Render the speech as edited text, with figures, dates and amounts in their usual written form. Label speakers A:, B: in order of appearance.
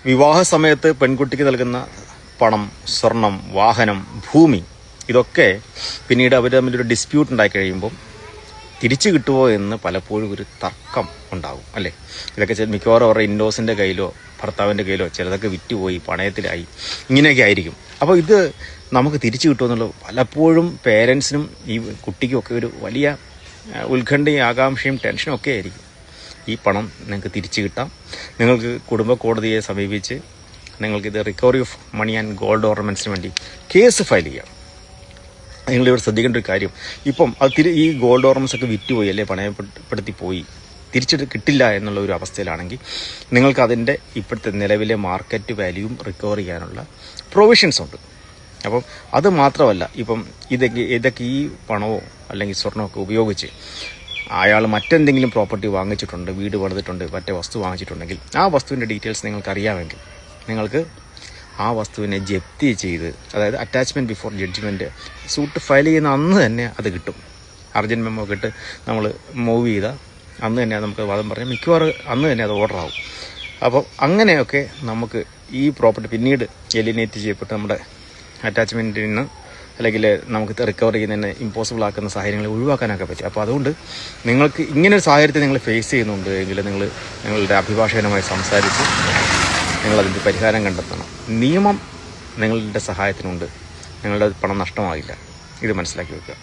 A: വിവാഹ സമയത്ത് പെൺകുട്ടിക്ക് നൽകുന്ന പണം, സ്വർണം, വാഹനം, ഭൂമി ഇതൊക്കെ പിന്നീട് അവർ തമ്മിലൊരു ഡിസ്പ്യൂട്ട് ഉണ്ടായി കഴിയുമ്പം തിരിച്ചു കിട്ടുമോ എന്ന് പലപ്പോഴും ഒരു തർക്കം ഉണ്ടാകും അല്ലേ. ഇതൊക്കെ മിക്കവാറും അവരുടെ ഇൻഡോസിൻ്റെ കയ്യിലോ ഭർത്താവിൻ്റെ കയ്യിലോ ചിലതൊക്കെ വിറ്റുപോയി, പണയത്തിലായി, ഇങ്ങനെയൊക്കെ ആയിരിക്കും. അപ്പോൾ ഇത് നമുക്ക് തിരിച്ചു കിട്ടുമെന്നുള്ളത് പലപ്പോഴും പേരൻസിനും ഈ കുട്ടിക്കും ഒക്കെ ഒരു വലിയ ഉത്കണ്ഠയും ആകാംക്ഷയും ടെൻഷനും ഒക്കെ ആയിരിക്കും. ഈ പണം നിങ്ങൾക്ക് തിരിച്ചു കിട്ടാം. നിങ്ങൾക്ക് കുടുംബ കോടതിയെ സമീപിച്ച് നിങ്ങൾക്കിത് recovery of money and gold ഓർണമെൻറ്റ്സിന് വേണ്ടി കേസ് ഫയൽ ചെയ്യാം. നിങ്ങളിവിടെ ശ്രദ്ധിക്കേണ്ട ഒരു കാര്യം, ഇപ്പം അത് ഈ ഗോൾഡ് ഓർണമെൻറ്റ്സ് ഒക്കെ വിറ്റുപോയി അല്ലേ, പണയപ്പെടുത്തി പോയി, തിരിച്ചിട്ട് കിട്ടില്ല എന്നുള്ള ഒരു അവസ്ഥയിലാണെങ്കിൽ നിങ്ങൾക്ക് അതിൻ്റെ ഇപ്പോഴത്തെ നിലവിലെ മാർക്കറ്റ് വാല്യൂവും റിക്കവർ ചെയ്യാനുള്ള പ്രൊവിഷൻസ് ഉണ്ട്. അപ്പം അത് മാത്രമല്ല, ഇപ്പം ഇതൊക്കെ ഈ പണമോ അല്ലെങ്കിൽ സ്വർണ്ണമൊക്കെ ഉപയോഗിച്ച് അയാൾ മറ്റെന്തെങ്കിലും പ്രോപ്പർട്ടി വാങ്ങിച്ചിട്ടുണ്ട്, വീട് പണിതിട്ടുണ്ട്, മറ്റേ വസ്തു വാങ്ങിച്ചിട്ടുണ്ടെങ്കിൽ ആ വസ്തുവിൻ്റെ ഡീറ്റെയിൽസ് നിങ്ങൾക്ക് അറിയാമെങ്കിൽ നിങ്ങൾക്ക് ആ വസ്തുവിനെ ജപ്തി ചെയ്ത്, അതായത് attachment before judgement suit file ചെയ്യുന്ന അന്ന് തന്നെ അത് കിട്ടും. അർജൻറ്റ് മെമ്മോ ഒക്കെ ഇട്ട് നമ്മൾ മൂവ് ചെയ്താൽ അന്ന് തന്നെ നമുക്ക് വാദം പറഞ്ഞാൽ മിക്കവാറും അന്ന് തന്നെ അത് ഓർഡർ ആവും. അപ്പോൾ അങ്ങനെയൊക്കെ നമുക്ക് ഈ പ്രോപ്പർട്ടി പിന്നീട് എലിനേറ്റ് ചെയ്യപ്പെട്ട് നമ്മുടെ അറ്റാച്ച്മെൻറ്റിൽ നിന്ന് അല്ലെങ്കിൽ നമുക്ക് റിക്കവർ ചെയ്യുന്നതിന് ഇമ്പോസിബിൾ ആക്കുന്ന സാഹചര്യങ്ങൾ ഒഴിവാക്കാനൊക്കെ പറ്റും. അപ്പോൾ അതുകൊണ്ട് നിങ്ങൾക്ക് ഇങ്ങനൊരു സാഹചര്യത്തെ നിങ്ങൾ ഫേസ് ചെയ്യുന്നുണ്ട് എങ്കിൽ നിങ്ങളുടെ അഭിഭാഷകനുമായി സംസാരിച്ച് നിങ്ങളതിൻ്റെ പരിഹാരം കണ്ടെത്തണം. നിയമം നിങ്ങളുടെ സഹായത്തിനുണ്ട്. നിങ്ങളുടെ പണം നഷ്ടമാകില്ല. ഇത് മനസ്സിലാക്കി വെക്കുക.